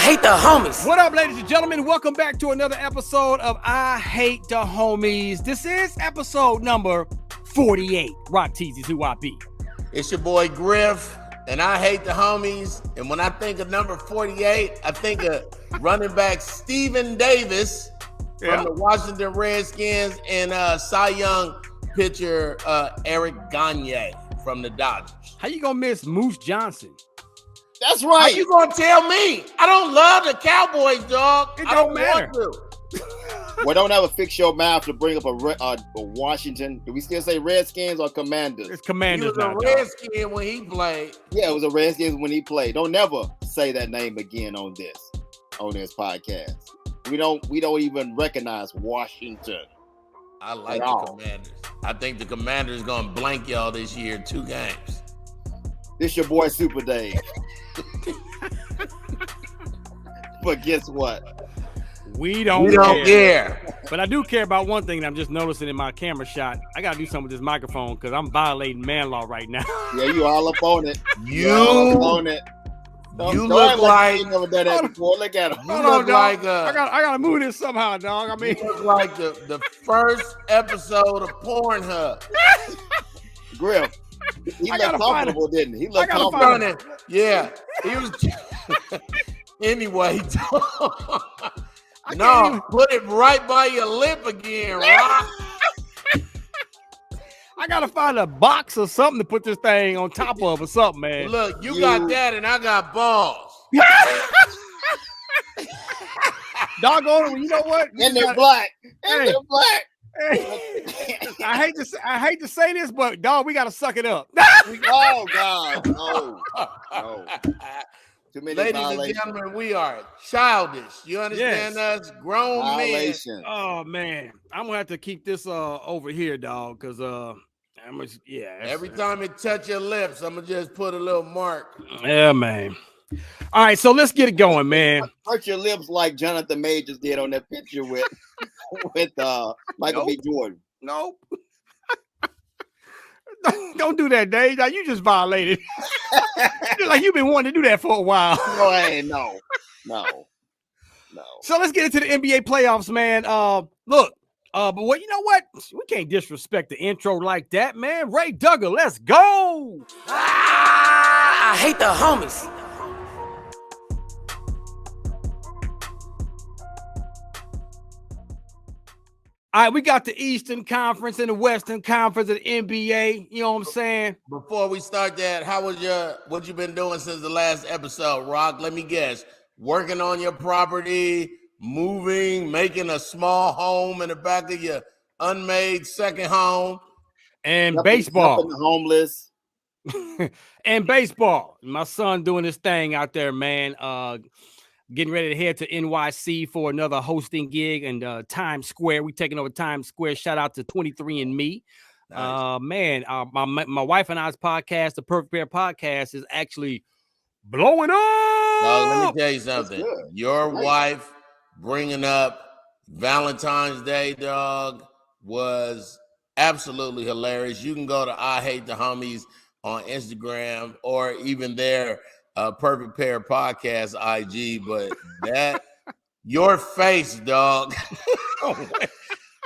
hate the homies. What up, ladies and gentlemen? Welcome back to another episode of I Hate the Homies. This is episode number 48. Rock Teasy's who I be. It's your boy Griff, and I hate the homies. And when I think of number 48, I think of running back Stephen Davis from the Washington Redskins and Cy Young pitcher Eric Gagne from the Dodgers. How you gonna miss Moose Johnson? That's right. How you gonna tell me? I don't love the Cowboys, dog. It don't matter. Well, don't ever fix your mouth to bring up a Washington. Do we still say Redskins or Commanders? It's Commanders. He was a Redskin when he played. Yeah, it was a Redskins when he played. Don't never say that name again on this podcast. We don't even recognize Washington. I like the Commanders. I think the Commanders gonna blank y'all this year, 2 games. This your boy SupaDave. But guess what? We don't care. But I do care about one thing that I'm just noticing in my camera shot. I gotta do something with this microphone because I'm violating man law right now. Yeah, you all up on it. You look like you never done that before. Look at him. You look like I gotta move this somehow, dog. I mean, you look like the first episode of Pornhub. Griff. He looked comfortable, didn't he? He looked comfortable. Yeah, he was. Anyway, no, put it right by your lip again, Rock. I gotta find a box or something to put this thing on top of or something, man. Look, you got that, and I got balls. Doggone it, you know what? And they're black. And they're black. Hey. I hate to say this, but dog, we gotta suck it up. Oh God, no. Too many Ladies violations. and gentlemen, we are childish. You understand us? Grown men. Oh man, I'm gonna have to keep this over here, dog, because every time it touch your lips, I'm gonna just put a little mark. Yeah, man. All right, so let's get it going, man. Hurt your lips like Jonathan Majors did on that picture with Michael B. Jordan. Nope. Don't do that, Dave. Now you just violated. Like you've been wanting to do that for a while. No, I ain't. No. So let's get into the NBA playoffs, man. Look, but what you know what? We can't disrespect the intro like that, man. Ray Duggar, let's go. I hate the homies. All right, we got the Eastern Conference and the Western Conference of the NBA. You know what I'm saying? Before we start that, what you been doing since the last episode, Rock? Let me guess. Working on your property, moving, making a small home in the back of your unmade second home. And baseball. Helping the homeless. And baseball. My son doing his thing out there, man. Getting ready to head to NYC for another hosting gig and Times Square. We taking over Times Square. Shout out to 23andMe. Nice. My wife and I's podcast, the Perfect Pair Podcast, is actually blowing up. Let me tell you something. Your wife bringing up Valentine's Day, dog, was absolutely hilarious. You can go to I Hate the Homies on Instagram or even their Perfect Pair Podcast IG, but that your face, dog.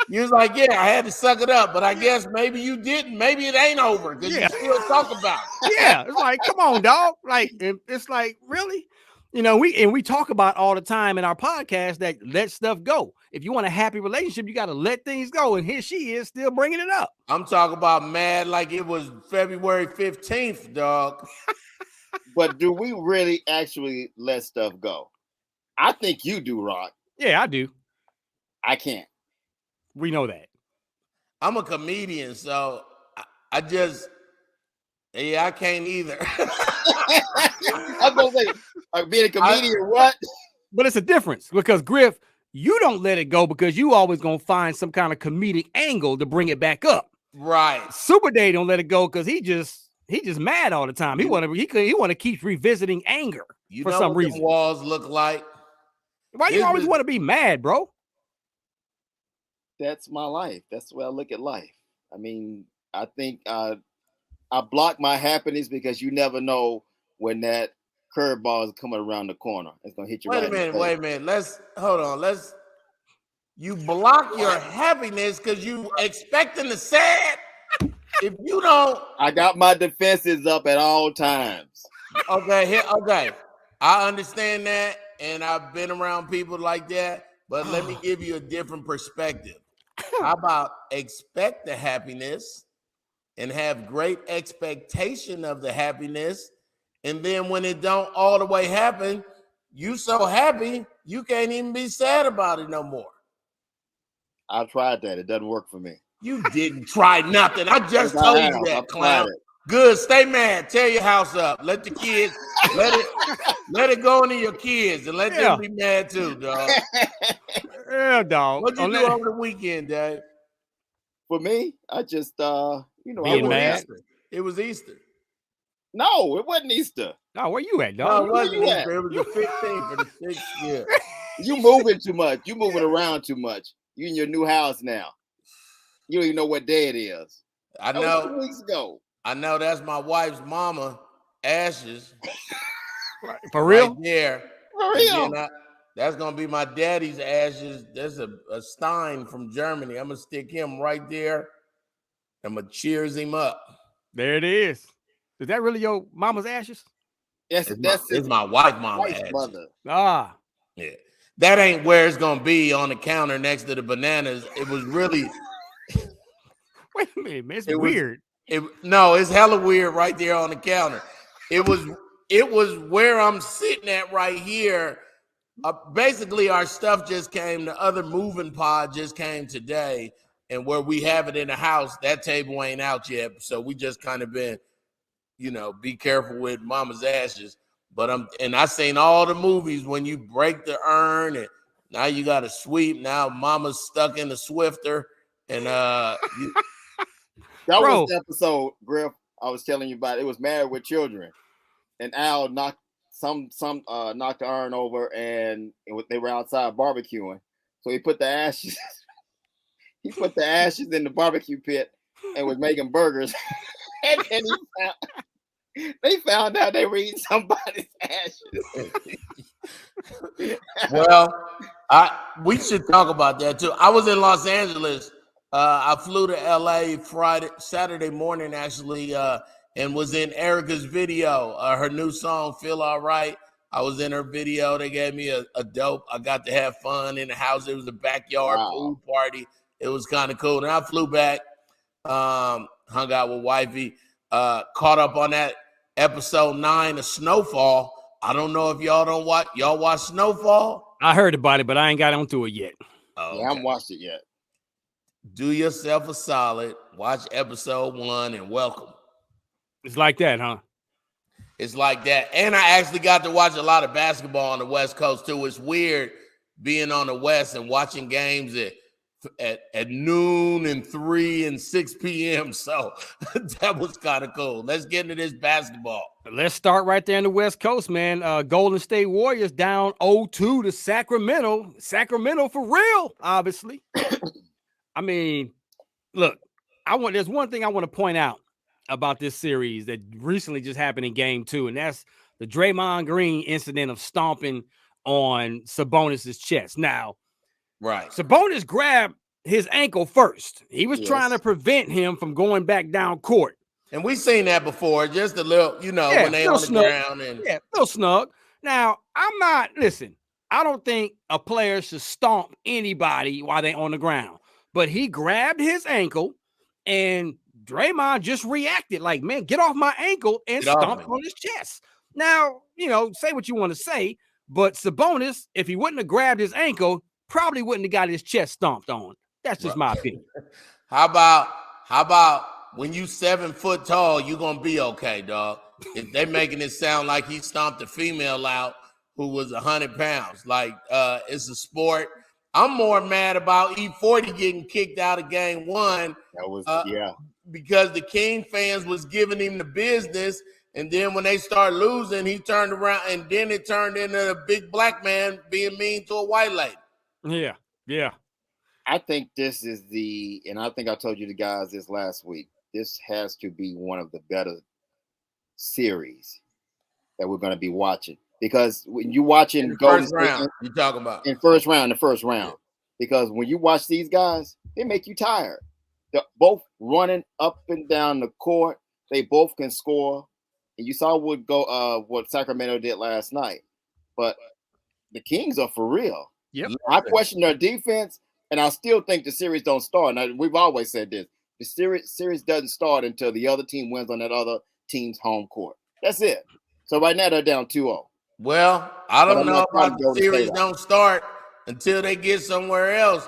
You was like, yeah, I had to suck it up, but I guess maybe you didn't. Maybe it ain't over because you still talk about it. Yeah, it's like, come on, dog. Like, it's like, really? You know, we talk about all the time in our podcast that let stuff go. If you want a happy relationship, you got to let things go. And here she is still bringing it up. I'm talking about mad like it was February 15th, dog. But do we really actually let stuff go? I think you do, Rock. Yeah, I do. I can't. We know that. I'm a comedian, so I can't either. I was gonna say, being a comedian, what? But it's a difference because Griff, you don't let it go because you always gonna find some kind of comedic angle to bring it back up. Right. SupaDave don't let it go because he just mad all the time. He want to keep revisiting anger for some reason. Walls look like. Why do you always want to be mad, bro? That's my life. That's the way I look at life. I mean, I think I block my happiness because you never know when that curveball is coming around the corner. It's gonna hit you. Wait a minute. Let's hold on. You block your happiness because you expecting the sad. If you don't, I got my defenses up at all times. Okay. I understand that, and I've been around people like that. But let me give you a different perspective. How about expect the happiness and have great expectation of the happiness, and then when it don't all the way happen, you so happy you can't even be sad about it no more. I tried that. It doesn't work for me. You didn't try nothing. I just told you that, clown. Good. Stay mad. Tear your house up. Let the kids let it go into your kids and let them be mad too, dog. Yeah, dog. What'd you do over the weekend, Dave? For me, I just being mad. It was Easter. No, it wasn't Easter. No, where you at, dog? No, it wasn't Easter. It was the 15th for the 6th year. You moving too much. You moving around too much. You in your new house now. You don't even know what day it is. I know. That was 2 weeks ago. I know that's my wife's mama ashes. For real? Right there. For real. That's gonna be my daddy's ashes. There's a Stein from Germany. I'm gonna stick him right there. I'm gonna cheers him up. There it is. Is that really your mama's ashes? Yes, it's my wife's mama's ashes. Mother. Ah. Yeah. That ain't where it's gonna be on the counter next to the bananas. It was really wait a minute, man. It's weird. No, it's hella weird right there on the counter. It was where I'm sitting at right here. Basically, our stuff just came. The other moving pod just came today, and where we have it in the house, that table ain't out yet. So we just kind of been, be careful with mama's ashes. But I seen all the movies when you break the urn, and now you got to sweep. Now mama's stuck in the Swifter, and that was the episode, Griff. I was telling you about. It was Married with Children, and Al knocked knocked the urn over, and they were outside barbecuing. So he put the ashes. He put the ashes in the barbecue pit and was making burgers. And then they found out they were eating somebody's ashes. Well, we should talk about that too. I was in Los Angeles. I flew to LA Saturday morning, actually, and was in Erica's video, her new song, Feel All Right. I was in her video. They gave me a dope. I got to have fun in the house. It was a backyard pool party. It was kind of cool. And I flew back, hung out with wifey, caught up on that episode 9 of Snowfall. I don't know if y'all watch Snowfall? I heard about it, but I ain't got onto it yet. Oh, okay. Yeah, I haven't watched it yet. Do yourself a solid. Watch episode 1 and welcome. It's like that, huh? It's like that. And I actually got to watch a lot of basketball on the West Coast too. It's weird being on the West and watching games at noon and 3 and 6 p.m. So that was kind of cool. Let's get into this basketball. Let's start right there on the West Coast, man. Golden State Warriors down 0-2 to Sacramento. Sacramento for real, obviously. I mean, look, there's one thing I want to point out about this series that recently just happened in game 2, and that's the Draymond Green incident of stomping on Sabonis's chest. Now, right, Sabonis grabbed his ankle first. He was trying to prevent him from going back down court. And we've seen that before, just a little, when they on the ground. And a little snug. Now, I don't think a player should stomp anybody while they're on the ground. But he grabbed his ankle, and Draymond just reacted like, man, get off my ankle, and stomped on his chest. Now, say what you want to say, but Sabonis, if he wouldn't have grabbed his ankle, probably wouldn't have got his chest stomped on. That's just my opinion. How about when you 7 foot tall, you gonna be okay, dog? If they making it sound like he stomped a female out who was 100 pounds, like it's a sport. I'm more mad about E40 getting kicked out of game 1. That was because the King fans was giving him the business, and then when they start losing, he turned around, and then it turned into a big black man being mean to a white lady. Yeah. I think this is and I think I told you the guys this last week. This has to be one of the better series that we're going to be watching. Because when you watching in the Golden first State round, you talking about in the first round, because when you watch these guys, they make you tired. They're both running up and down the court. They both can score. And you saw what Sacramento did last night. But the Kings are for real. Yep. I question their defense, and I still think the series don't start. Now, we've always said this. The series doesn't start until the other team wins on that other team's home court. That's it. So right now they're down 2-0. Well, I But don't I'm know not trying about to the go to series state don't start until they get somewhere else.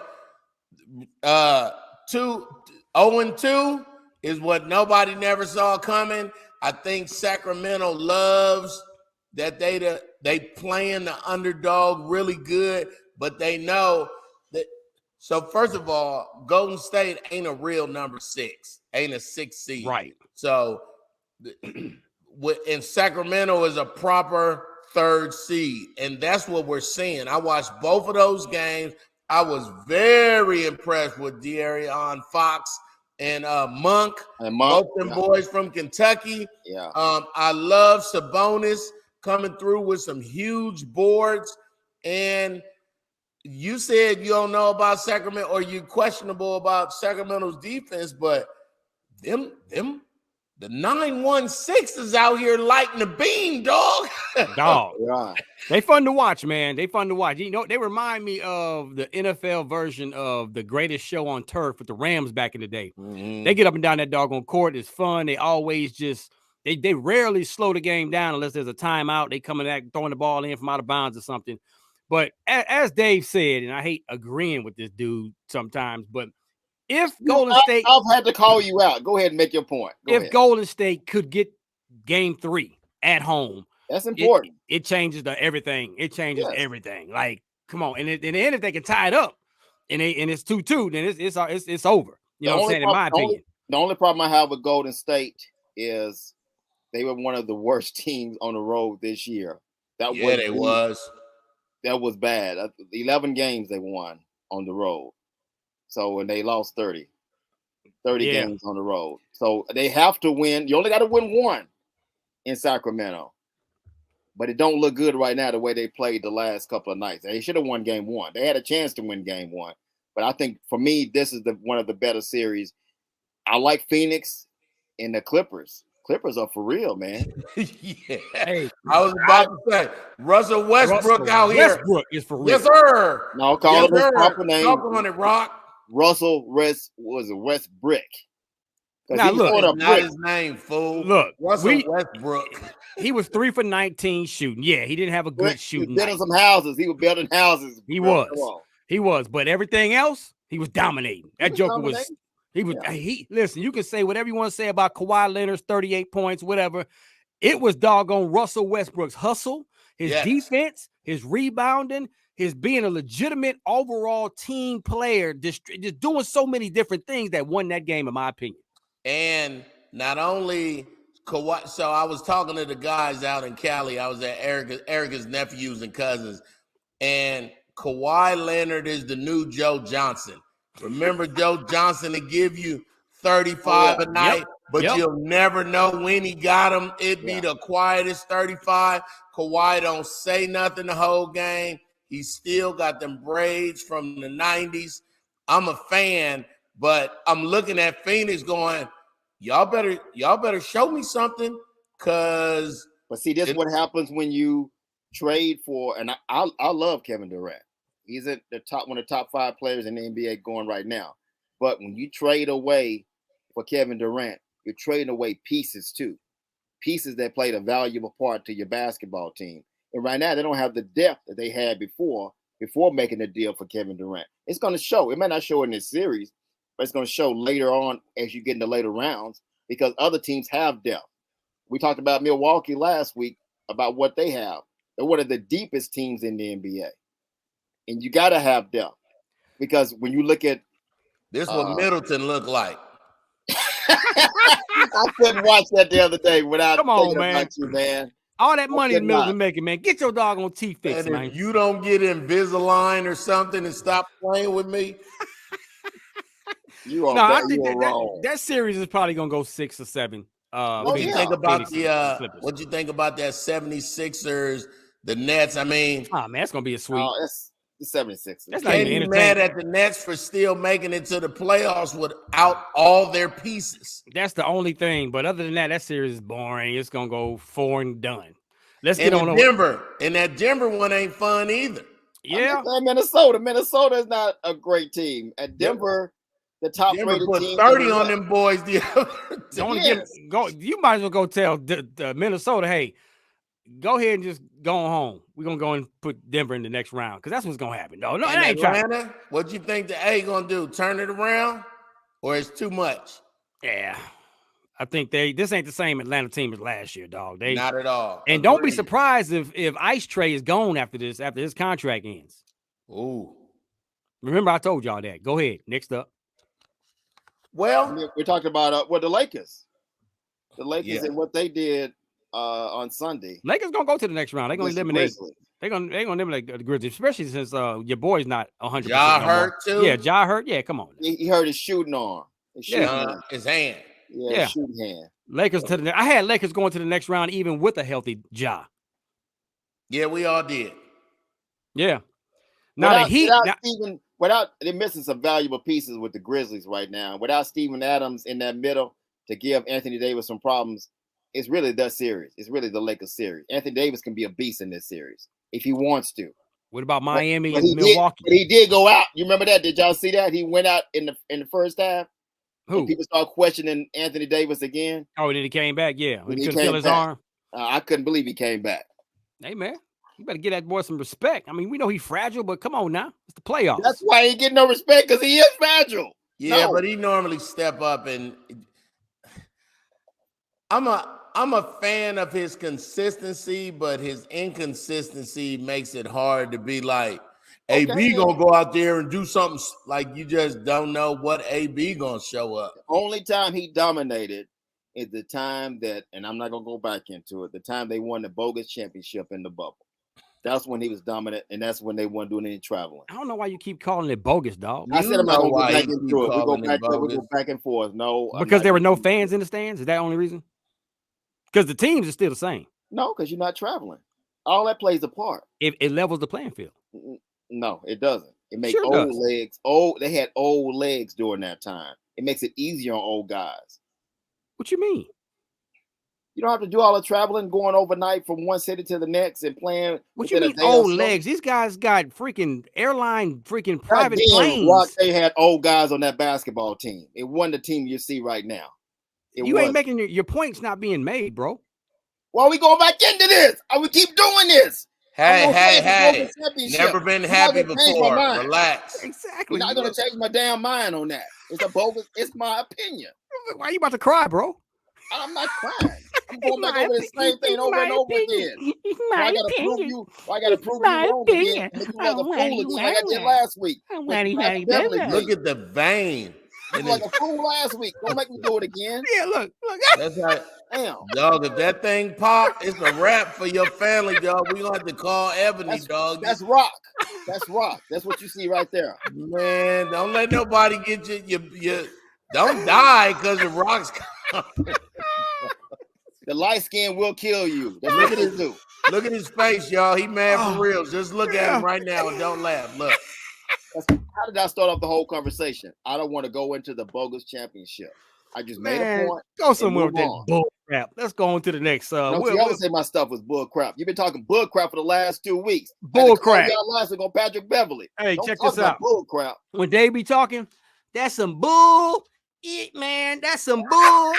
0-2 is what nobody never saw coming. I think Sacramento loves that they playing the underdog really good, but they know that. So first of all, Golden State ain't a real number 6, ain't a 6 seed. Right. So and Sacramento is a proper 3rd seed, and that's what we're seeing. I watched both of those games. I was very impressed with De'Aaron Fox and Monk, both them boys from Kentucky. Yeah. I love Sabonis coming through with some huge boards. And you said you don't know about Sacramento, or you're questionable about Sacramento's defense, but the 916 is out here lighting the beam, dog. Dog. Yeah. They fun to watch, man. They fun to watch. You know, they remind me of the NFL version of The Greatest Show on Turf with the Rams back in the day. Mm-hmm. They get up and down that doggone court. It's fun. They always just they rarely slow the game down unless there's a timeout. They coming at throwing the ball in from out of bounds or something. But as Dave said, and I hate agreeing with this dude sometimes, but if Golden State, I've had to call you out. Go ahead and make your point. Go ahead. Golden State could get Game 3 at home, that's important. It changes everything. It changes everything. Like, come on, and then if they can tie it up, and it's 2-2, then it's over. You know what I'm saying? In my opinion, the only problem I have with Golden State is they were one of the worst teams on the road this year. That was bad. 11 games they won on the road. So, and they lost 30 games on the road. So they have to win. You only got to win one in Sacramento. But it don't look good right now the way they played the last couple of nights. They should have won game 1. They had a chance to win game 1. But I think for me, this is one of the better series. I like Phoenix and the Clippers. Clippers are for real, man. Yeah. Hey, I was about to say Russell Westbrook out here. Westbrook is for real. Yes, sir. No, call him his proper name. Talk on it, Rock. Russell Westbrook. Now look, not his name, fool. Look, Russell Westbrook. He was 3 for 19 shooting. Yeah, he didn't have a good shooting. He was building some houses. He was building houses. He was, but everything else, he was dominating. That Joker was. Listen, you can say whatever you want to say about Kawhi Leonard's 38 points, whatever. It was doggone Russell Westbrook's hustle, his defense, his rebounding, his being a legitimate overall team player, just doing so many different things that won that game, in my opinion. And not only Kawhi, so I was talking to the guys out in Cali. I was at Erica's nephews and cousins, and Kawhi Leonard is the new Joe Johnson. Remember Joe Johnson to give you 35 a night, but you'll never know when he got them. It'd be the quietest 35. Kawhi don't say nothing the whole game. He still got them braids from the 90s. I'm a fan, but I'm looking at Phoenix going, y'all better show me something, because. But see, this is what happens when you trade for, and I love Kevin Durant. He's at one of the top 5 players in the NBA going right now. But when you trade away for Kevin Durant, you're trading away pieces too. Pieces that played a valuable part to your basketball team. And right now, they don't have the depth that they had before making the deal for Kevin Durant. It's going to show. It may not show in this series, but it's going to show later on as you get into later rounds, because other teams have depth. We talked about Milwaukee last week about what they have. They're one of the deepest teams in the NBA. And you got to have depth, because when you look at this, what Middleton looked like. I couldn't watch that the other day without thinking about you, man. All that money Middleton making, man. Get your dog on T fix, man. If you don't get Invisalign or something and stop playing with me, I think that series is probably gonna go 6 or 7. What you think about Clippers. what you think about that 76ers, the Nets? I mean, oh man, it's gonna be a sweep. It's the 76ers. That's not can't even be mad at the Nets for still making it to the playoffs without all their pieces. That's the only thing. But other than that, that series is boring. It's gonna go 4 and done. Let's get on Denver. And that Denver one ain't fun either. Yeah, Minnesota. Minnesota is not a great team. At Denver, the top Denver rated put team 30 on them boys the other day. You might as well go tell the Minnesota, hey, go ahead and just go home. We're gonna go and put Denver in the next round because that's what's gonna happen. No, it ain't Atlanta, what you think the A gonna do? Turn it around, or it's too much? Yeah, I think this ain't the same Atlanta team as last year, dog. They not at all. And don't be surprised if Ice Tray is gone after his contract ends. Ooh, remember I told y'all that. Go ahead. Next up. Well, we're talking about the Lakers. The Lakers and what they did on Sunday. Lakers gonna go to the next round. They're gonna eliminate. They're gonna eliminate the Grizzlies, especially since your boy's not 100%. Ja Hurt too. Yeah, Ja Hurt. Yeah, come on. He hurt his shooting arm. His hand. Yeah, shooting hand. Lakers to the. I had Lakers going to the next round even with a healthy Ja. Yeah, we all did. Yeah. Now without they're missing some valuable pieces with the Grizzlies right now. Without Steven Adams in that middle to give Anthony Davis some problems, it's really the series. It's really the Lakers series. Anthony Davis can be a beast in this series if he wants to. What about Miami and Milwaukee? He did go out. You remember that? Did y'all see that? He went out in the first half. Who? People start questioning Anthony Davis again. Oh, then he came back. Yeah, he couldn't feel his arm. I couldn't believe he came back. Hey man, you better give that boy some respect. I mean, we know he's fragile, but come on now, it's the playoffs. That's why he ain't getting no respect because he is fragile. Yeah, but he normally step up, and I'm a fan of his consistency, but his inconsistency makes it hard to be like, AB gonna go out there and do something like you just don't know what AB gonna show up. The only time he dominated is the time that, and I'm not gonna go back into it, the time they won the bogus championship in the bubble. That's when he was dominant, and that's when they weren't doing any traveling. I don't know why you keep calling it bogus, dog. I said I'm not gonna go back into it. We go back and forth. No, because there were no fans in the stands. Is that the only reason? Because the teams are still the same. No, because you're not traveling. All that plays a part. It levels the playing field. No, it doesn't. It makes old legs. They had old legs during that time. It makes it easier on old guys. What you mean? You don't have to do all the traveling, going overnight from one city to the next and playing. What you mean old legs? These guys got freaking airline, freaking private planes. Rock, they had old guys on that basketball team. It wasn't the team you see right now. Ain't making your points not being made, bro. Why are we going back into this? I would keep doing this. Hey. Never been happy before. Relax. Exactly. You're not going to change my damn mind on that. It's a bogus. It's my opinion. Why are you about to cry, bro? I'm not crying. I'm going back over the same thing over and over again. I got to prove you wrong again. Make you like a fool again like I did last week. Look at the vein. I was like a fool last week. Don't make me do it again. Yeah, look. That's how. Damn. Dog, if that thing pop, it's a wrap for your family, dog. We gonna have to call Ebony, dog. That's rock. That's rock. That's what you see right there. Man, don't let nobody get you. Don't die because the rocks come. The light skin will kill you. That's what it is. Look at his face, y'all. He mad for real. Just look at him right now and don't laugh. Look. How did I start off the whole conversation? I don't want to go into the bogus championship. I just made a point. Go somewhere with that bull crap. Let's go on to the next. I would say my stuff was bull crap. You've been talking bull crap for the last 2 weeks. Bull crap. Last week on Patrick Beverly. Hey, check this out. Bull crap. When they be talking, that's some bull. Man, that's some bull.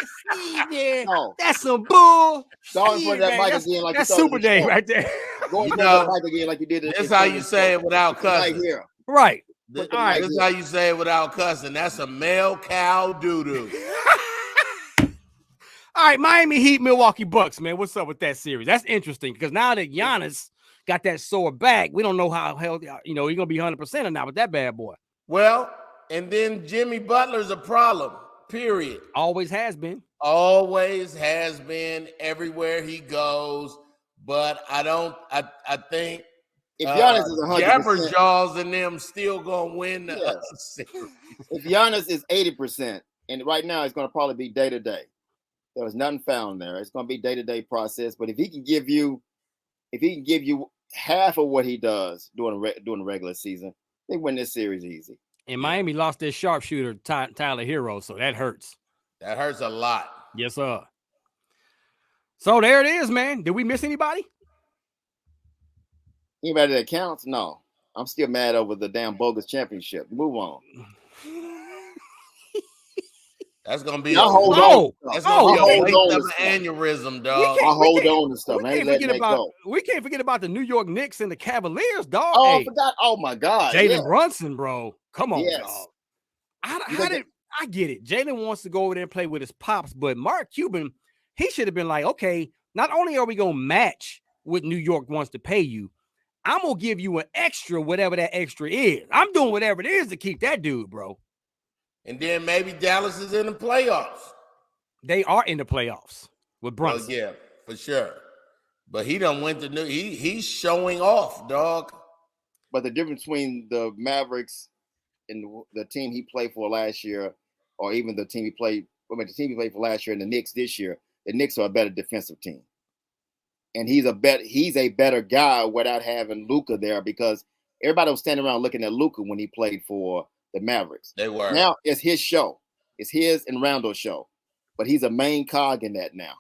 Yeah, no. That's some bull. Go in front of that mic again, like that's SupaDave right there. Go in front of that mic again, like you did. That's how you say it without cussing. Right here. Right. All right. This is how you say it without cussing. That's a male cow doo-doo. All right, Miami Heat, Milwaukee Bucks, man. What's up with that series? That's interesting because now that Giannis got that sore back, we don't know how healthy, he's going to be 100% or not with that bad boy. Well, and then Jimmy Butler's a problem, period. Always has been. Always has been everywhere he goes. But I think if Giannis is 100%, Jabberjaws and them still going to win the series. If Giannis is 80%, and right now it's going to probably be day to day. There was nothing found there. It's going to be day-to-day process. But if he can give you half of what he does during the regular season, they win this series easy. And Miami lost their sharpshooter, Tyler Hero, so that hurts. That hurts a lot. Yes, sir. So there it is, man. Did we miss anybody? Anybody that counts? No. I'm still mad over the damn bogus championship. Move on. That's gonna be a waste of an aneurysm, dog. I hold on to stuff. We can't forget about the New York Knicks and the Cavaliers, dog. Oh, I forgot. Oh my God. Jalen Brunson, bro. Come on, yes. dog. I get it. Jalen wants to go over there and play with his pops, but Mark Cuban, he should have been like, okay, not only are we gonna match what New York wants to pay you, I'm gonna give you an extra, whatever that extra is. I'm doing whatever it is to keep that dude, bro. And then maybe Dallas is in the playoffs. They are in the playoffs with Brunson. Well, yeah, for sure. But he done went to he's showing off, dog. But the difference between the Mavericks and the team he played for last year, or even the team he played, the team he played for last year and the Knicks this year, the Knicks are a better defensive team. And he's a better guy without having Luka there, because everybody was standing around looking at Luka when he played for the Mavericks. They were. Now it's his show. It's his and Roundo's show. But he's a main cog in that now.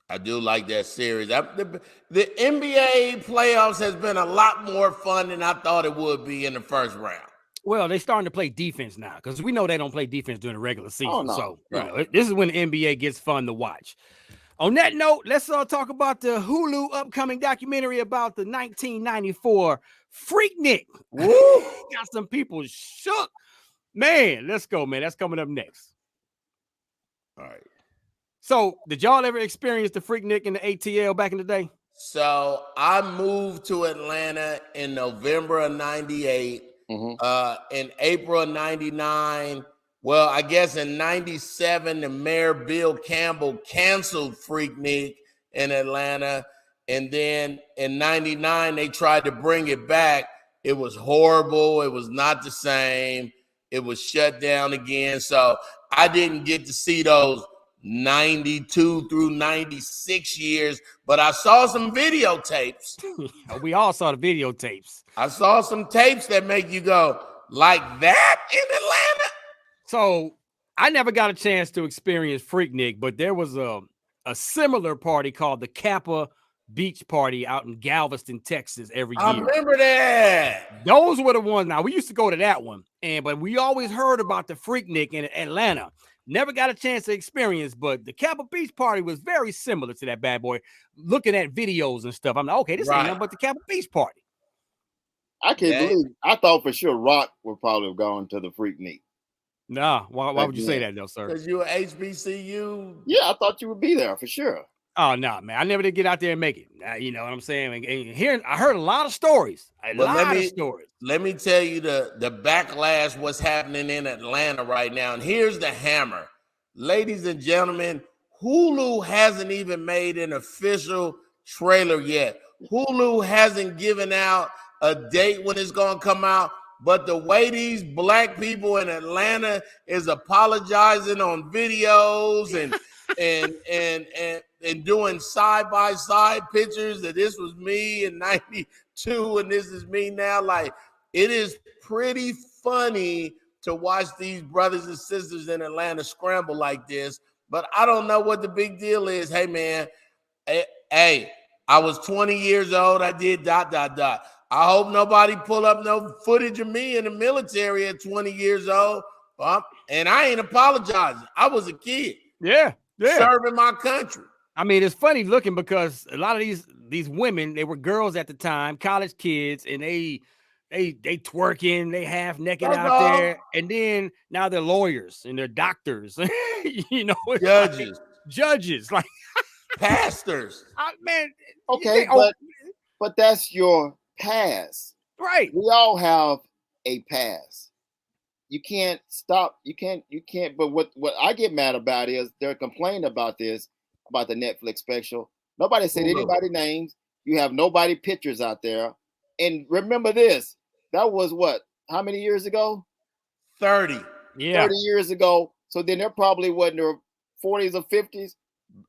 I do like that series. The NBA playoffs has been a lot more fun than I thought it would be in the first round. Well, they're starting to play defense now, because we know they don't play defense during the regular season. Oh, no. So this is when the NBA gets fun to watch. On that note, let's talk about the Hulu upcoming documentary about the 1994 FREAKNIK. Woo! Got some people shook. Man, let's go, man. That's coming up next. All right. So, did y'all ever experience the FREAKNIK in the ATL back in the day? So, I moved to Atlanta in November of 98. In April of 99. Well, I guess in 97, the mayor, Bill Campbell, canceled FREAKNIK in Atlanta. And then in 99, they tried to bring it back. It was horrible. It was not the same. It was shut down again. So I didn't get to see those 92 through 96 years, but I saw some videotapes. We all saw the videotapes. I saw some tapes that make you go, like that in Atlanta? So I never got a chance to experience FREAKNIK, but there was a similar party called the Kappa Beach Party out in Galveston, Texas every year. I remember that. Those were the ones. Now, we used to go to that one, but we always heard about the FREAKNIK in Atlanta. Never got a chance to experience, but the Kappa Beach Party was very similar to that bad boy. Looking at videos and stuff, I'm like, okay, this ain't nothing but the Kappa Beach Party. I can't believe. I thought for sure Rock would probably have gone to the FREAKNIK. Nah, why would you say that, though, sir? Because you're HBCU. Yeah, I thought you would be there for sure. Oh, no, man. I never did get out there and make it. You know what I'm saying? And I heard a lot of stories. Let me tell you the backlash, what's happening in Atlanta right now. And here's the hammer. Ladies and gentlemen, Hulu hasn't even made an official trailer yet. Hulu hasn't given out a date when it's going to come out. But the way these black people in Atlanta is apologizing on videos and doing side-by-side pictures that this was me in 92 and this is me now. Like, it is pretty funny to watch these brothers and sisters in Atlanta scramble like this. But I don't know what the big deal is. Hey, man, hey, I was 20 years old. I did ... I hope nobody pull up no footage of me in the military at 20 years old. And I ain't apologizing. I was a kid. Yeah. Serving my country. I mean, it's funny looking because a lot of these women, they were girls at the time, college kids, and they twerking, they half naked out there. And then now they're lawyers and they're doctors, you know, judges, like pastors. Man, okay, but that's your past, right? We all have a past. You can't stop. You can't. But what I get mad about is they're complaining about this, about the Netflix special. Nobody said anybody's names. You have nobody pictures out there. And remember this, that was what? How many years ago? 30. Yeah. 30 years ago. So then there probably wasn't 40s or 50s.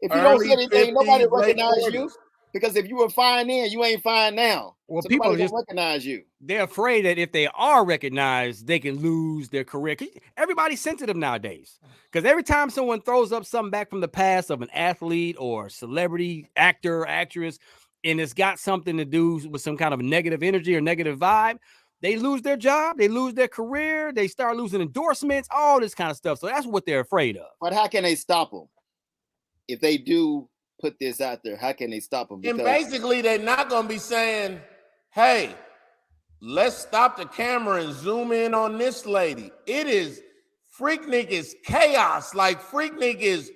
If you don't say anything, nobody recognize you. Because if you were fine then, you ain't fine now. Well, so people just recognize you. They're afraid that if they are recognized, they can lose their career. Everybody's sensitive nowadays. Because every time someone throws up something back from the past of an athlete or celebrity, actor, actress, and it's got something to do with some kind of negative energy or negative vibe, they lose their job, they lose their career, they start losing endorsements, all this kind of stuff. So that's what they're afraid of. But how can they stop them? If they do put this out there, how can they stop them? And basically, they're not going to be saying, hey, let's stop the camera and zoom in on this lady. It is, Freaknik is chaos. Like, Freaknik is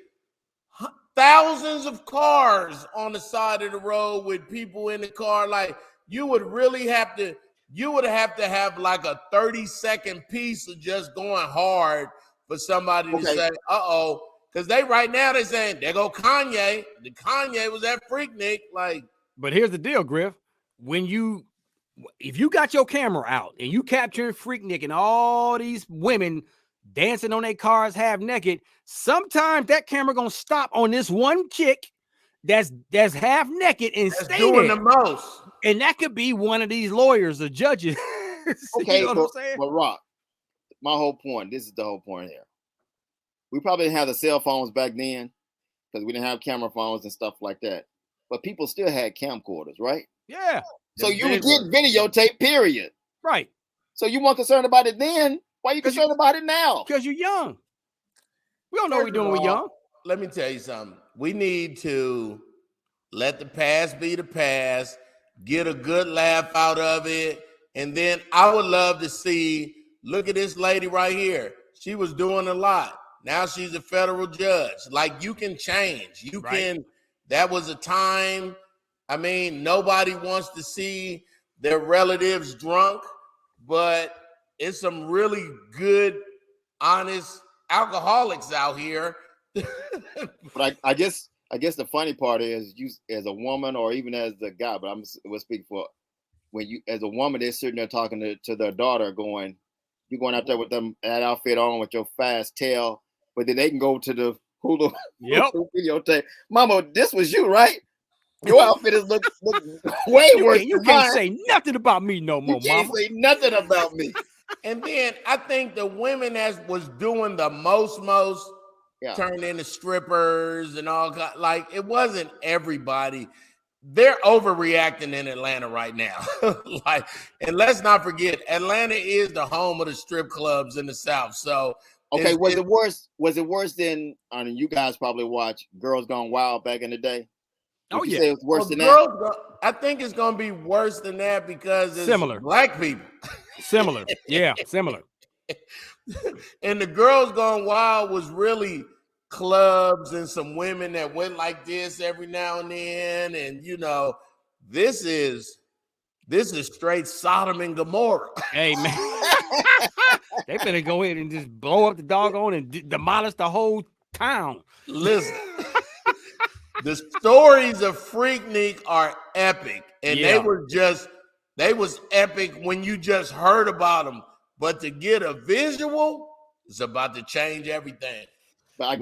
thousands of cars on the side of the road with people in the car. Like, you would really have to, have like a 30-second piece of just going hard for somebody to say, uh-oh. Because right now they're saying, there go Kanye. The Kanye was at Freaknik. Like, but here's the deal, Griff. If you got your camera out and you capturing Freaknik and all these women dancing on their cars half naked, sometimes that camera gonna stop on this one chick that's half naked and stay doing there. The most. And that could be one of these lawyers or judges. Okay, you know what I'm saying? But Rock, my whole point, this is the whole point here. We probably didn't have the cell phones back then because we didn't have camera phones and stuff like that. But people still had camcorders, right? Yeah. So you would get videotape, period. Right. So you weren't concerned about it then. Why are you concerned about it now? Because you're young. We don't know what we're doing when we're young. Let me tell you something. We need to let the past be the past, get a good laugh out of it. And then I would love to see, look at this lady right here. She was doing a lot. Now she's a federal judge. Like, you can change. You can. That was a time. I mean, nobody wants to see their relatives drunk, but it's some really good, honest alcoholics out here. But I guess the funny part is, you as a woman or even as a guy, but we'll speak for when you as a woman, they're sitting there talking to their daughter, going, "You're going out there with that outfit on with your fast tail." But then they can go to the Hulu videotape. Mama, this was you, right? Your outfit is look way worse. You can't say nothing about me no more, Mama. You can't say nothing about me. And then I think the women that was doing the most turned into strippers and all. Like, it wasn't everybody. They're overreacting in Atlanta right now. Like, and let's not forget, Atlanta is the home of the strip clubs in the South. So. Okay, was it worse? Was it worse than? I mean, you guys probably watch Girls Gone Wild back in the day. Would you say it was worse than that? I think it's gonna be worse than that because it's similar black people. Similar, yeah, similar. And the Girls Gone Wild was really clubs and some women that went like this every now and then, and you know, this is straight Sodom and Gomorrah. Hey man. They finna go in and just blow up the doggone and demolish the whole town. Listen, the stories of Freaknik are epic, and they was epic when you just heard about them. But to get a visual, it's about to change everything. But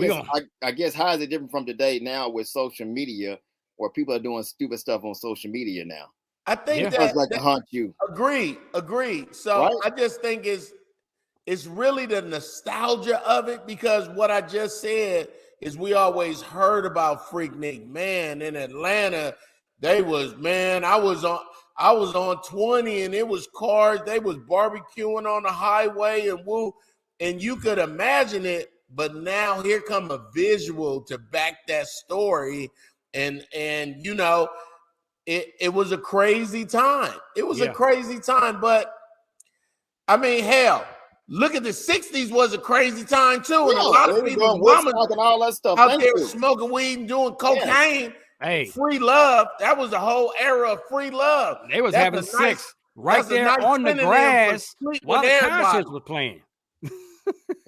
I guess how is it different from today now with social media, where people are doing stupid stuff on social media now? I think that's like to haunt you. Agreed. So I just think it's really the nostalgia of it, because what I just said is we always heard about Freaknik. Man, in Atlanta, I was on 20 and it was cars. They was barbecuing on the highway and woo. And you could imagine it, but now here come a visual to back that story. And you know, it was a crazy time. It was a crazy time, but I mean, hell, look at the 60s was a crazy time too. And a lot of people's mamas all that stuff out there smoking weed and doing cocaine. Hey, free love. That was the whole era of free love. They was having sex right there on the grass while the concerts were playing. They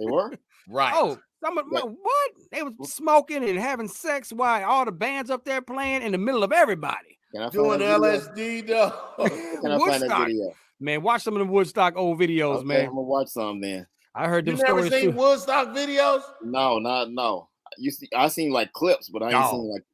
were? Right. Oh, what? They was smoking and having sex while all the bands up there playing in the middle of everybody. Doing LSD though. Woodstock. Man, watch some of the Woodstock old videos, man. I'm gonna watch some then. I heard them stories. You never seen Woodstock videos? No. I seen like clips, but I ain't seen like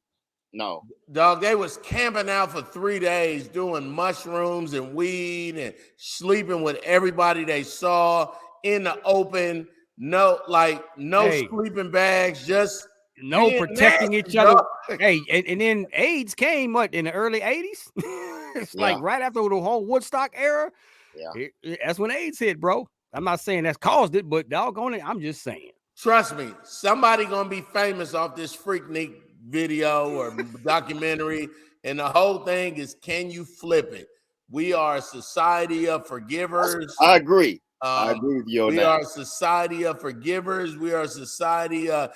no. Dog, they was camping out for 3 days doing mushrooms and weed and sleeping with everybody they saw in the open. No sleeping bags, just no protecting nasty, each other. dog. Hey, and then AIDS came in the early 80s? It's like right after the whole Woodstock era. Yeah. That's when AIDS hit, bro. I'm not saying that's caused it, but doggone it, I'm just saying. Trust me, somebody gonna be famous off this FREAKNIK video or documentary, and the whole thing is, can you flip it? We are a society of forgivers. I agree. I agree with you on that. We are a society of forgivers. We are a society of,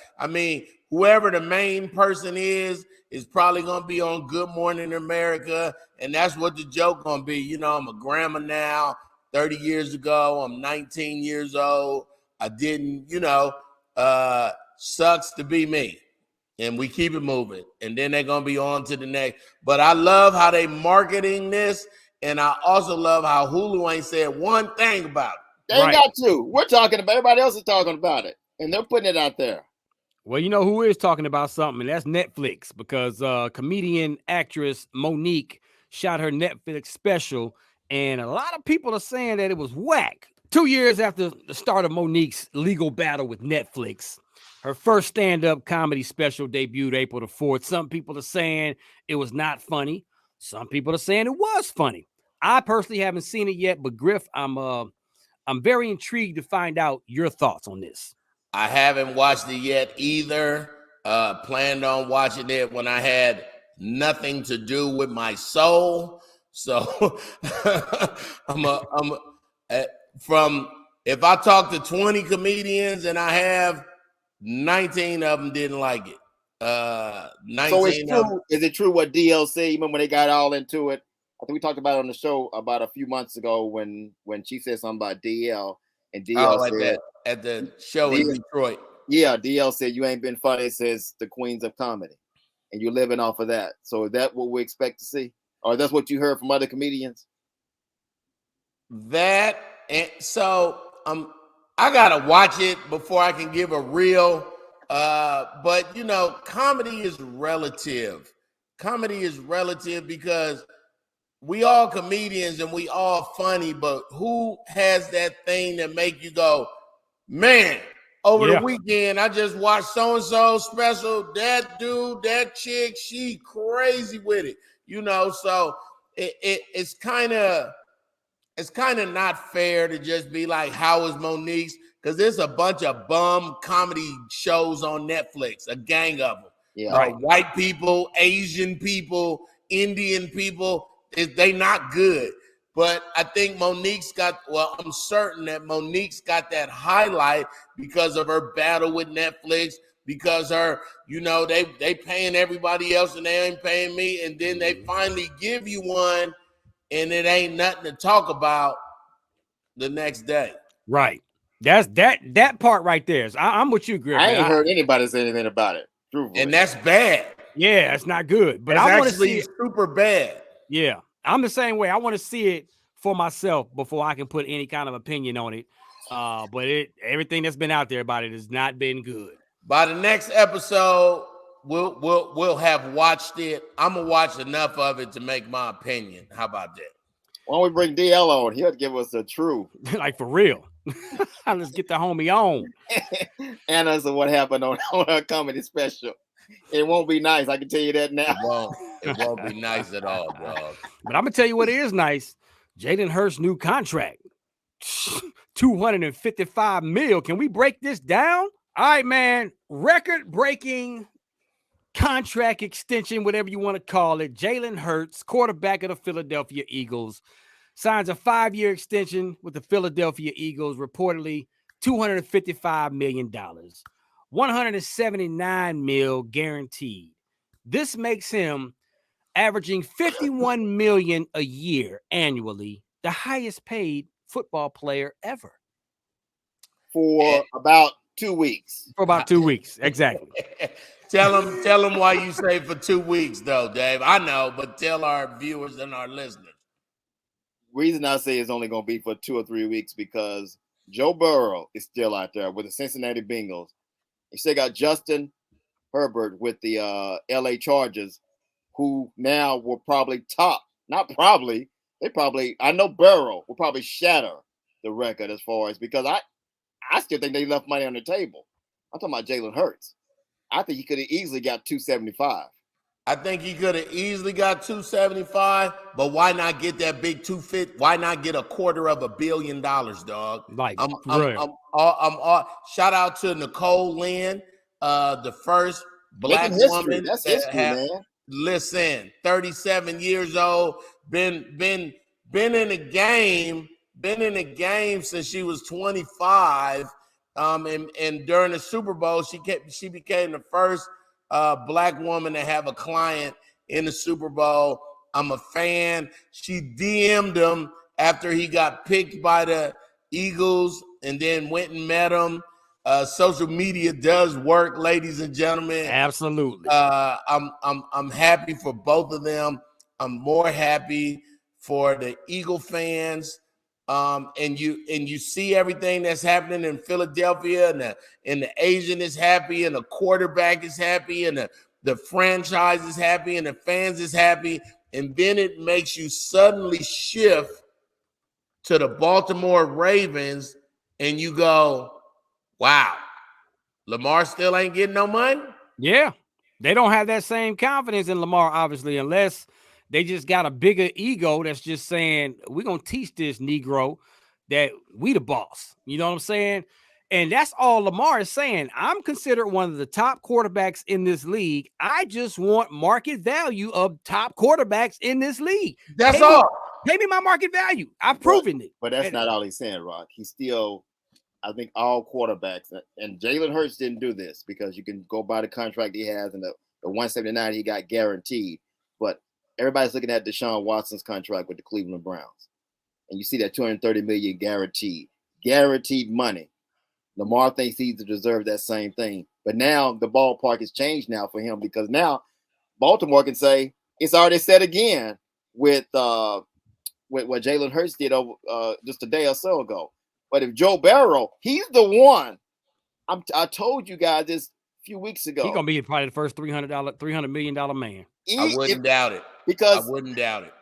whoever the main person is probably gonna be on Good Morning America, and that's what the joke gonna be. You know, I'm a grandma now. 30 years ago, I'm 19 years old. I didn't, sucks to be me. And we keep it moving. And then they're going to be on to the next. But I love how they marketing this. And I also love how Hulu ain't said one thing about it. They ain't got to. We're talking about, everybody else is talking about it. And they're putting it out there. Well, you know who is talking about something, and that's Netflix, because comedian actress Monique shot her Netflix special. And a lot of people are saying that it was whack. 2 years after the start of Monique's legal battle with Netflix, her first stand-up comedy special debuted April the 4th. Some people are saying it was not funny. Some people are saying it was funny. I personally haven't seen it yet, but Griff, I'm very intrigued to find out your thoughts on this. I haven't watched it yet either. Planned on watching it when I had nothing to do with my soul. So if I talk to 20 comedians and I have 19 of them didn't like it. 19 so it's true. Is it true what DL said? Remember when they got all into it? I think we talked about it on the show about a few months ago when she said something about DL, and DL said at the show in Detroit. Yeah, DL said you ain't been funny since the Queens of Comedy, and you're living off of that. So is that what we expect to see? Or that's what you heard from other comedians? I gotta watch it before I can give a real. But comedy is relative. Comedy is relative because we all comedians and we all funny. But who has that thing that make you go, man? Over the weekend, I just watched so and so special. That dude, that chick, she crazy with it. So it's kind of not fair to just be like, how is Monique's? Because there's a bunch of bum comedy shows on Netflix, a gang of them. Yeah, right. White people, Asian people, Indian people, they not good. But I think I'm certain that Monique's got that highlight because of her battle with Netflix, because they paying everybody else and they ain't paying me. And then they finally give you one and it ain't nothing to talk about the next day. Right. That's that part right there. I'm with you, Griff. I ain't heard anybody say anything about it. Truthfully. And that's bad. Yeah, it's not good. But I want to see it. Super bad. Yeah, I'm the same way. I want to see it for myself before I can put any kind of opinion on it. But everything that's been out there about it has not been good. By the next episode, we'll have watched it. I'm gonna watch enough of it to make my opinion. How about that? Why don't we bring DL on? He'll give us a true, like for real. Let's get the homie on. And us what happened on her comedy special. It won't be nice. I can tell you that now. It won't be nice at all, bro. But I'm gonna tell you what is nice. Jalen Hurt's new contract, $255 million. Can we break this down? All right, man. Record-breaking contract extension, whatever you want to call it. Jalen Hurts, quarterback of the Philadelphia Eagles, signs a 5-year extension with the Philadelphia Eagles, reportedly $255 million. $179 million guaranteed. This makes him averaging $51 million a year annually, the highest paid football player ever. For about 2 weeks. For about 2 weeks, exactly. Tell them why you say for 2 weeks, though, Dave. I know, but tell our viewers and our listeners. Reason I say it's only going to be for 2 or 3 weeks because Joe Burrow is still out there with the Cincinnati Bengals. You still got Justin Herbert with the LA Chargers, who now will probably top, not probably, I know Burrow will probably shatter the record as far as, because I still think they left money on the table. I'm talking about Jalen Hurts. I think he could have easily got 275. I think he could have easily got 275, but why not get that big 250? Why not get $250 million, dog? Like, shout out to Nicole Lynn, the first black woman. That's history, man. Listen, 37 years old, been in the game since she was 25. And during the Super Bowl, she became the first black woman to have a client in the Super Bowl. I'm a fan. She DM'd him after he got picked by the Eagles and then went and met him. Social media does work, ladies and gentlemen. Absolutely. I'm happy for both of them. I'm more happy for the Eagle fans. And you see everything that's happening in Philadelphia, and the Asian is happy, and the quarterback is happy, and the franchise is happy, and the fans is happy, and then it makes you suddenly shift to the Baltimore Ravens, and you go, wow, Lamar still ain't getting no money? Yeah, they don't have that same confidence in Lamar, obviously, unless they just got a bigger ego that's just saying, we're going to teach this Negro that we the boss. You know what I'm saying? And that's all Lamar is saying. I'm considered one of the top quarterbacks in this league. I just want market value of top quarterbacks in this league. That's all. Pay me my market value. I've proven it. But that's not all he's saying, Rock. He's still, I think all quarterbacks, and Jalen Hurts didn't do this because you can go by the contract he has and the 179 he got guaranteed. But everybody's looking at Deshaun Watson's contract with the Cleveland Browns. And you see that $230 million guaranteed money. Lamar thinks he deserves that same thing. But now the ballpark has changed now for him, because now Baltimore can say it's already set again with what Jalen Hurts did over just a day or so ago. But if Joe Burrow, he's the one. I told you guys this a few weeks ago. He's gonna be probably the first $300 million man. I wouldn't doubt it. Because I wouldn't doubt it.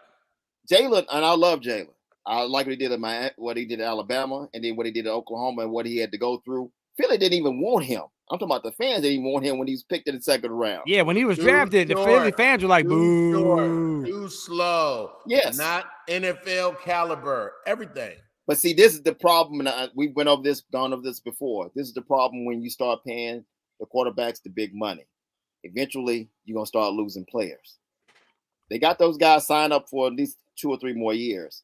Jalen, and I love Jalen. I like what he did at what he did at Alabama, and then what he did at Oklahoma, and what he had to go through. Philly didn't even want him. I'm talking about the fans didn't even want him when he was picked in the second round. Yeah, when he was drafted, the Philly fans were like, boo. Too slow. Yes. Not NFL caliber. Everything. But see, this is the problem, and we gone over this before. This is the problem when you start paying the quarterbacks the big money. Eventually, you're going to start losing players. They got those guys signed up for at least 2 or 3 more years.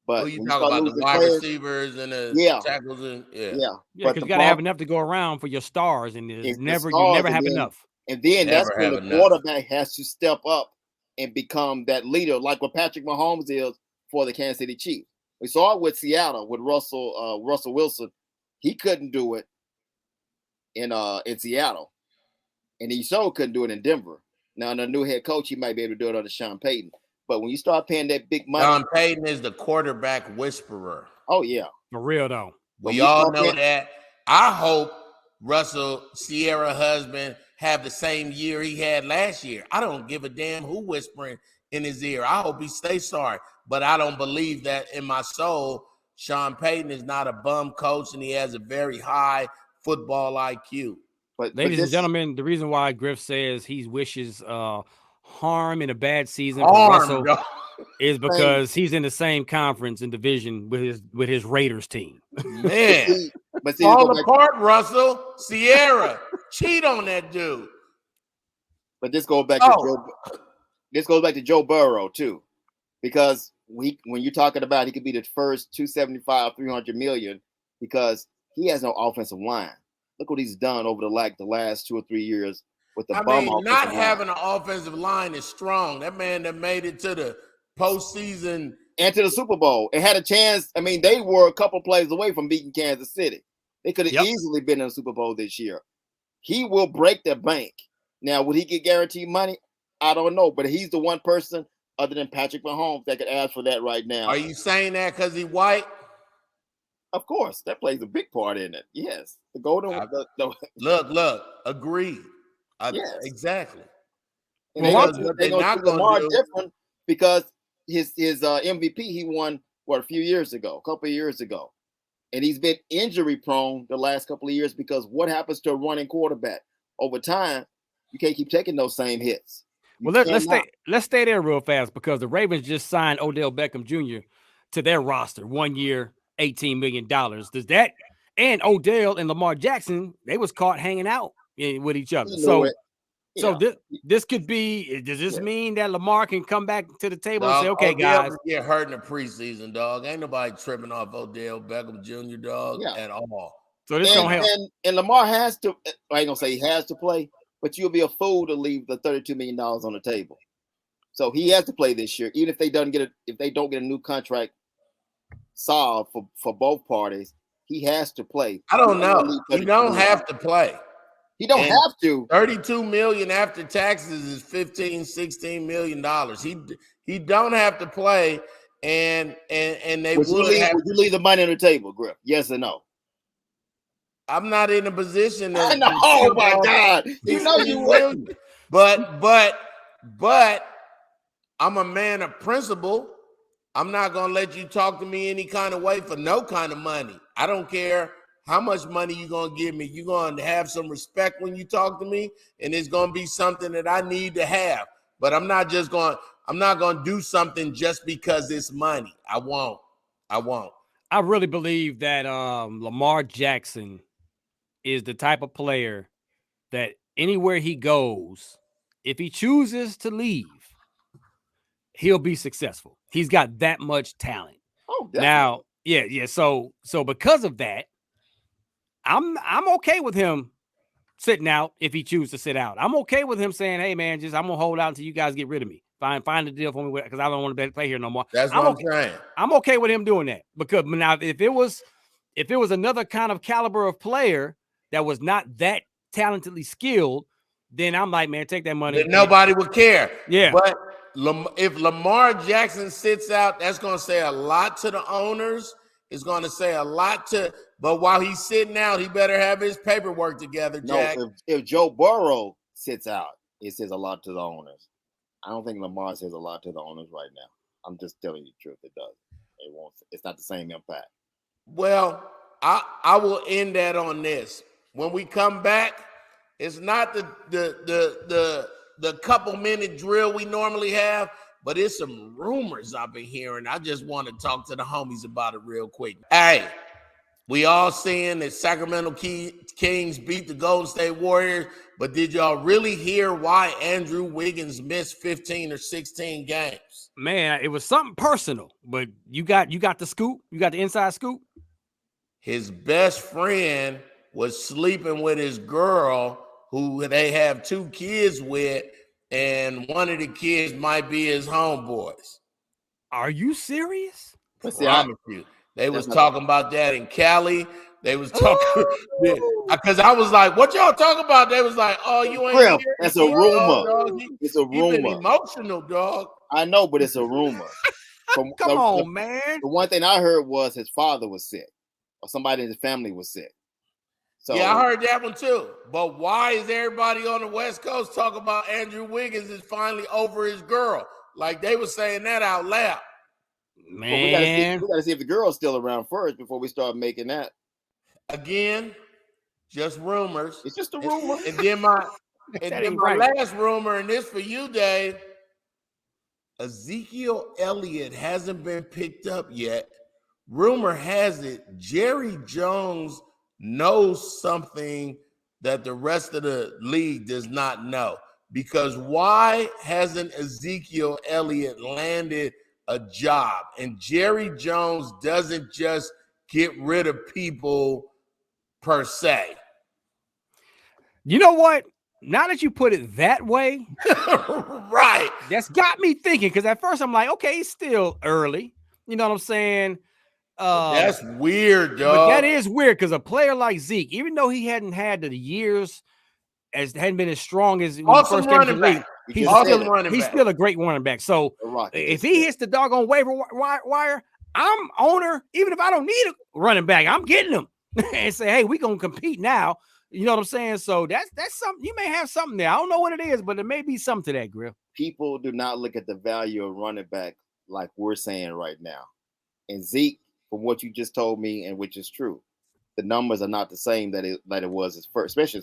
But you talk about the wide receivers and the tackles, and because you got to have enough to go around for your stars, and you never have enough. And then that's when the quarterback has to step up and become that leader, like what Patrick Mahomes is for the Kansas City Chiefs. We saw it with Seattle with Russell Wilson. He couldn't do it in Seattle, and he so couldn't do it in Denver. Now, under a new head coach, he might be able to do it under Sean Payton. But when you start paying that big money, Sean Payton is the quarterback whisperer. Oh yeah, for real though. We all know that. I hope Russell Sierra husband have the same year he had last year. I don't give a damn who whispering in his ear. I hope he stays sorry, but I don't believe that in my soul. Sean Payton is not a bum coach, and he has a very high football IQ. But ladies and gentlemen, the reason why Griff says he wishes harm in a bad season for Russell is because he's in the same conference and division with his Raiders team. Man, but fall apart, Russell Sierra. Cheat on that dude. But this goes back to Joe Burrow too, because when you're talking about he could be the first 275, 300 million, because he has no offensive line. Look what he's done over the last 2 or 3 years with the not having an offensive line is strong. That man that made it to the postseason and to the Super Bowl and had a chance. I mean, they were a couple plays away from beating Kansas City. They could have easily been in the Super Bowl this year. He will break the bank. Now, would he get guaranteed money? I don't know, but he's the one person other than Patrick Mahomes that could ask for that right now. Are you saying that because he's white? Of course, that plays a big part in it. Yes, the golden. Look, agreed. Yes. Exactly. And they're going to do Lamar different because his MVP he won a few years ago, a couple of years ago, and he's been injury prone the last couple of years because what happens to a running quarterback over time? You can't keep taking those same hits. Let's stay there real fast because the Ravens just signed Odell Beckham Jr. to their roster, 1 year, $18 million. Does that and Odell and Lamar Jackson, they was caught hanging out with each other. So this could be. Does this mean that Lamar can come back to the table and say, "Okay, Odell guys, get hurt in the preseason, dog. Ain't nobody tripping off Odell Beckham Jr. dog at all." So this don't help. And Lamar has to. I ain't gonna say he has to play, but you'll be a fool to leave the $32 million on the table. So he has to play this year, even if they don't get a new contract solved for both parties. He has to play. I don't know. He don't have to play. He don't have to. $32 million after taxes is $15-16 million. He don't have to play, and they would you leave the money on the table, Griff? Yes or no? I'm not in a position. I know. Oh my God! You know you wouldn't. But I'm a man of principle. I'm not gonna let you talk to me any kind of way for no kind of money. I don't care how much money you're gonna give me. You're gonna have some respect when you talk to me, and it's gonna be something that I need to have. But I'm not gonna do something just because it's money. I won't. I really believe that Lamar Jackson is the type of player that anywhere he goes, if he chooses to leave, he'll be successful. He's got that much talent. Oh, definitely. Now, yeah. So because of that, I'm okay with him sitting out if he chooses to sit out. I'm okay with him saying, "Hey, man, I'm gonna hold out until you guys get rid of me. Find a deal for me because I don't want to play here no more." That's what I'm saying. I'm okay with him doing that because now if it was another kind of caliber of player that was not that talentedly skilled, then I'm like, man, take that money. Then nobody would care. Yeah, but if Lamar Jackson sits out, that's going to say a lot to the owners. It's going to say a lot to. But while he's sitting out, he better have his paperwork together, Jack. No, if Joe Burrow sits out, it says a lot to the owners. I don't think Lamar says a lot to the owners right now. I'm just telling you the truth. It does. It won't. It's not the same impact. Well, I will end that on this. When we come back, it's not the couple minute drill we normally have, but it's some rumors I've been hearing. I just want to talk to the homies about it real quick. Hey, we all seeing that Sacramento Kings beat the Golden State Warriors, but did y'all really hear why Andrew Wiggins missed 15 or 16 games? Man, it was something personal, but you got the scoop. You got the inside scoop. His best friend was sleeping with his girl who they have 2 kids with, and one of the kids might be his homeboys. Are you serious? Promise you. They was talking about that in Cali. They was talking because I was like, "What y'all talking about?" They was like, "Oh, you ain't Griff, here." That's a rumor. It's a rumor. He been emotional, dog. I know, but it's a rumor. Come on, man. The one thing I heard was his father was sick, or somebody in his family was sick. So yeah, I heard that one too. But why is everybody on the West Coast talking about Andrew Wiggins is finally over his girl? Like they were saying that out loud. Man, we gotta see if the girl's still around first before we start making that. Again, just rumors. It's just a rumor. And then my last rumor, and this for you, Dave. Ezekiel Elliott hasn't been picked up yet. Rumor has it Jerry Jones knows something that the rest of the league does not know. Because why hasn't Ezekiel Elliott landed a job? And Jerry Jones doesn't just get rid of people per se. You know what? Now that you put it that way, right? That's got me thinking. Because at first I'm like, okay, it's still early. You know what I'm saying? That's weird, dog. But that is weird because a player like Zeke, even though he hadn't had the years hadn't been as strong as when he first came to the league, he's still a great running back. So if he hits the doggone waiver wire, I'm owner. Even if I don't need a running back, I'm getting him and say, hey, we're gonna compete now. You know what I'm saying? So that's something. You may have something there. I don't know what it is, but there may be something to that, Griff. People do not look at the value of running back like we're saying right now. And Zeke, from what you just told me, and which is true, the numbers are not the same that it was his first, especially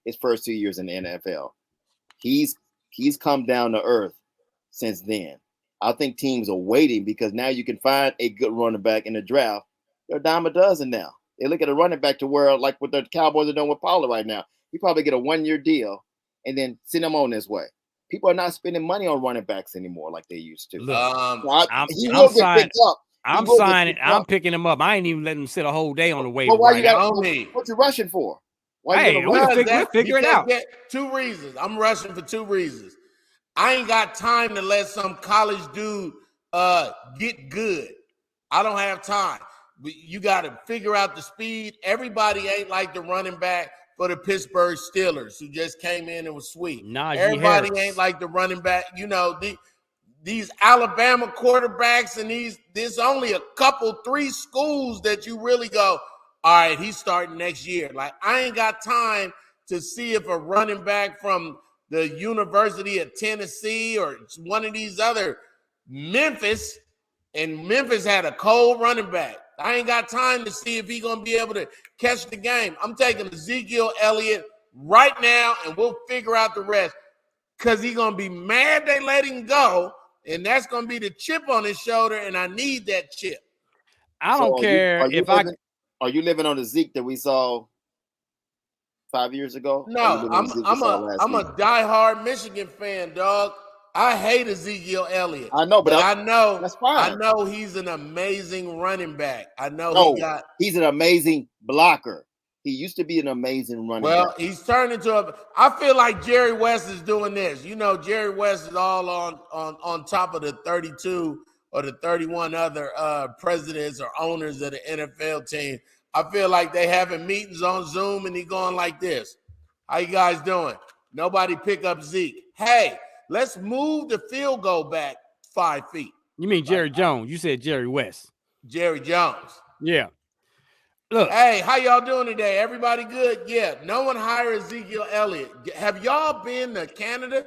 his first 2 years in the NFL. He's come down to earth since then. I think teams are waiting because now you can find a good running back in the draft. They're a dime a dozen now. They look at a running back to where, like what the Cowboys are doing with Pollard right now. You probably get a 1-year deal and then send him on his way. People are not spending money on running backs anymore like they used to. Look, I'm signing. I'm picking him up. I ain't even letting him sit a whole day on the waiver. Well, why you got what you rushing for? Hey, we'll figure it out. 2 reasons. I'm rushing for 2 reasons. I ain't got time to let some college dude get good. I don't have time. You got to figure out the speed. Everybody ain't like the running back for the Pittsburgh Steelers who just came in and was sweet. Everybody ain't like the running back. You know, these Alabama quarterbacks and there's only a couple, 3 schools that you really go, all right, he's starting next year. Like, I ain't got time to see if a running back from the University of Tennessee or one of these other Memphis had a cold running back. I ain't got time to see if he's going to be able to catch the game. I'm taking Ezekiel Elliott right now, and we'll figure out the rest because he's going to be mad they let him go, and that's going to be the chip on his shoulder, and I need that chip. I don't care Are you living on the Zeke that we saw 5 years ago? No, I'm a diehard Michigan fan, dog. I hate Ezekiel Elliott. I know, but I know that's fine. I know he's an amazing running back. I know he's an amazing blocker. He used to be an amazing running back. Well, he's turned into I feel like Jerry West is doing this. You know, Jerry West is all on top of the 32 or the 31 other presidents or owners of the NFL team. I feel like they having meetings on Zoom and he going like this. How you guys doing? Nobody pick up Zeke. Hey, let's move the field goal back 5 feet. You mean Jerry Jones? You said Jerry West. Jerry Jones. Yeah. Look. Hey, how y'all doing today? Everybody good? Yeah. No one hired Ezekiel Elliott. Have y'all been to Canada?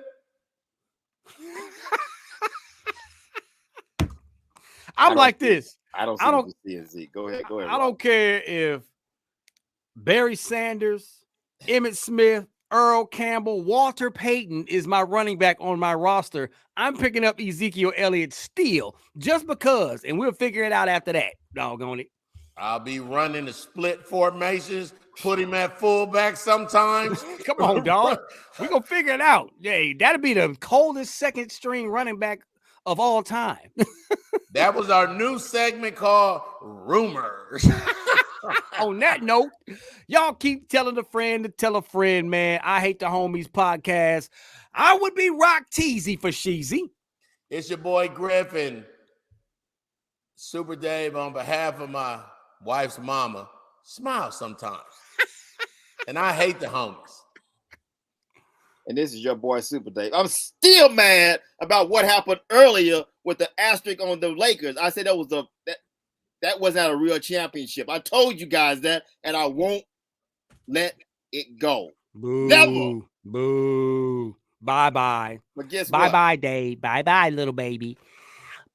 I'm like this. I don't see Zeke. Go ahead. I don't care if Barry Sanders, Emmitt Smith, Earl Campbell, Walter Payton is my running back on my roster. I'm picking up Ezekiel Elliott still just because, and we'll figure it out after that. Doggone it. I'll be running the split formations, put him at fullback sometimes. Come on, dog. We're going to figure it out. Hey, that'll be the coldest second string running back of all time. That was our new segment called Rumors. On that note, y'all keep telling a friend to tell a friend, man. I Hate the Homies podcast. I would be Rock Teasy for Sheezy. It's your boy Griffin. SupaDave, on behalf of my wife's mama, smile sometimes. And I hate the homies. And this is your boy SupaDave. I'm still mad about what happened earlier with the asterisk on the Lakers. I said that was not a real championship. I told you guys that, and I won't let it go. Boo. Never. Boo. Bye-bye. But guess what? Bye-bye, Dave. Bye-bye, little baby.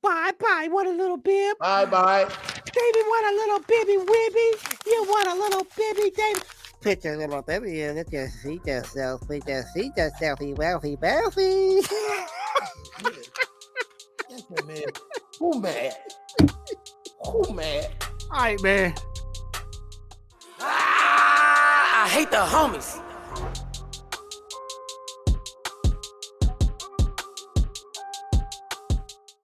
Bye-bye. What a little bib. Bye-bye. David, what a little bibby wibby. You want a little bibby, David. Put your little baby in it, just see yourself, wealthy. Man. Who mad? Who mad? All right, man. I hate the homies.